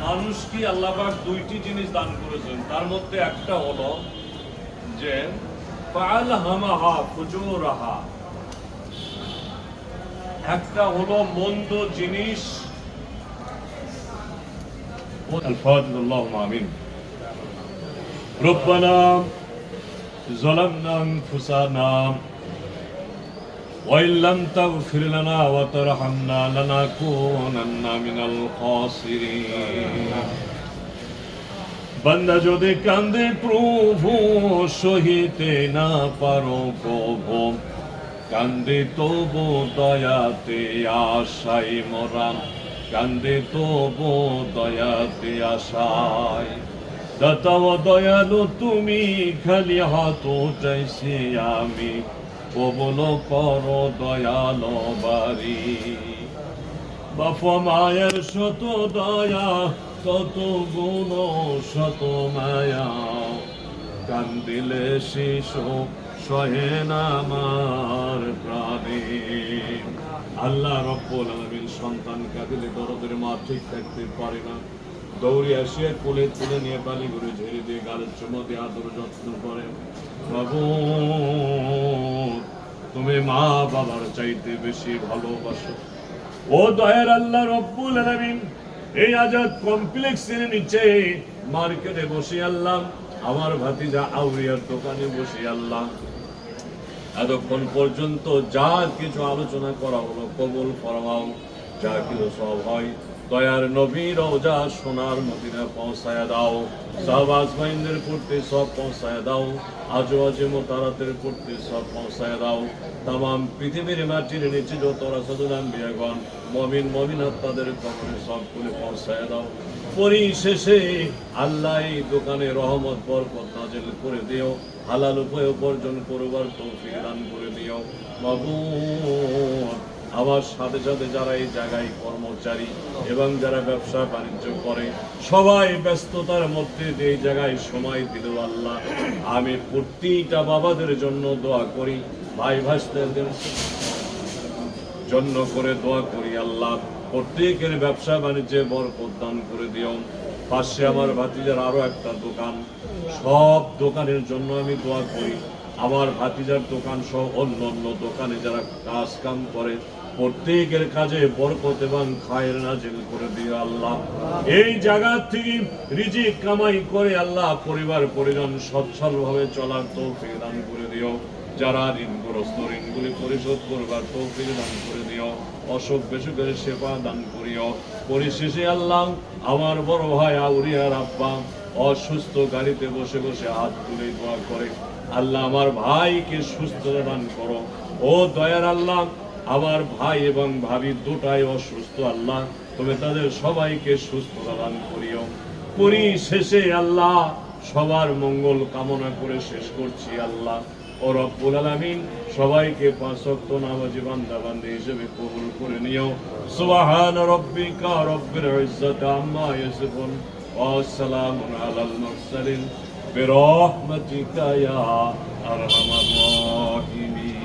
মানুষকে আল্লাহ পাক দুইটি জিনিস দান করেছেন, তার মধ্যে একটা হলো যে ফাআলহামাহা ফুজুরাহা, একটা হলো মন্দ জিনিস। আল্লাহুম্মা আমিন। রব্বানা যালামনা আনফুসানা وإن لم تغفر لنا وترحمنا لنكونن من الخاسرين। বান্দা যদি কান্দে প্রভু সহিতে না পারো প্রভু, কান্দে তবু দয়াতে আশাই মরা, কান্দে তবু দয়াতে আশায়। দাতা ও দয়ালু তুমি, খালি হাত চাইছি আমি, কবুল করো দয়াল বাড়ি। বাবা মায়ের শত দয়া, কত গুণ শত মায়া, কান্দিলে শিশু সহে না আমার প্রাণে। আল্লাহ রব্বুল আলামিন সন্তান কাঁদিলে দরদের মা ঠিক থাকতে পারে না, দৌড়ে আসিয়া কোলে তুলে নিয়ে বালি করে ঝেড়ে দিয়ে গালের চুমো দিয়ে আদর যত্ন করে। বাবু তুমি মা বাবার চাইতে বেশি ভালোবাসো। ও দয়ার আল্লাহ রব্বুল আলামিন, এই আজাদ কমপ্লেক্সের নিচে মার্কেটে বসে আল্লাহ, আমার ভাতিজা আউরিয়ার দোকানে বসে আল্লাহ, এতক্ষণ পর্যন্ত যা কিছু আলোচনা করা হলো কবুল ফরমাও, যা কিছু সব হয় দয়ার নবী রওজা সোনার মদিনা পৌঁছায়া দাও, শাহবাজ ভাইদের পড়তে সব পৌঁছায়া দাও, আজওয়াজে মুতারাতের পড়তে সব পৌঁছায়া দাও। তামাম পৃথিবীর মাটির নিচে যত রাসূলুল আম্বিয়াগণ মুমিন মুমিনাত তাদের কবরে সবগুলো পৌঁছায়া দাও। পরিশেষে আল্লাহ এই দোকানে রহমত বরকত নাজিল করে দিও, হালাল উপায় উপার্জন করবার তৌফিক দান করে দিও। মাবুদ আমার সাথে সাথে যারা এই জায়গায় কর্মচারী এবং যারা ব্যবসা বাণিজ্য করে, সবাই ব্যস্ততার মধ্যে এই জায়গায় সময় দিল আল্লাহ, আমি প্রতিটা বাবাদের জন্য দোয়া করি, ভাই ভাইদের জন্য করে দোয়া করি আল্লাহ, প্রত্যেকের ব্যবসা বাণিজ্যে বরকত দান করে দিও। পাশে আমার ভাতিজার আরো একটা দোকান, সব দোকানের জন্য আমি দোয়া করি, আমার ভাতিজার দোকান সহ অন্য অন্য দোকানে যারা কাজ কাম করে প্রত্যেকের কাজে বরকত এবং খায়ের নাজিল করে দিও আল্লাহ। এই জায়গা থেকে রিজিক কামাই করে আল্লাহ পরিবার পরিজন সচ্ছল ভাবে চলার তৌফিক দান করে দিও। যারা ঋণগ্রস্ত ঋণগুলি পরিশোধ করবার তৌফিক দান করে দিও, অসুখ বিসুখের সেবা দান করিও। পরিশেষে আল্লাহ আমার বড় ভাই আউরিয়ার আব্বা অসুস্থ, গাড়িতে বসে বসে হাত তুলে দোয়া করে, আল্লাহ আমার ভাইকে সুস্থতা দান করো। ও দয়ার আল্লাহ, আমার ভাই এবং ভাবি দুটাই অসুস্থ আল্লাহ, তুমি তাদের সবাইকে সুস্থতা দান করিও। পরিশেষে আল্লাহ সবার মঙ্গল কামনা করে শেষ করছি আল্লাহ। ও রব্বুল আলামিন সবাইকে 5 ওয়াক্ত নামাজি বান্দা বান্দী হিসেবে কবুল করে নিও। সুবহান রাব্বিকা রাব্বিল ইজ্জাতি আম্মা ইয়াসিফুন ওয়া সালামুন আলাল মুরসালিন বিরহমাতিকা ইয়া আরহামার রাহিমিন।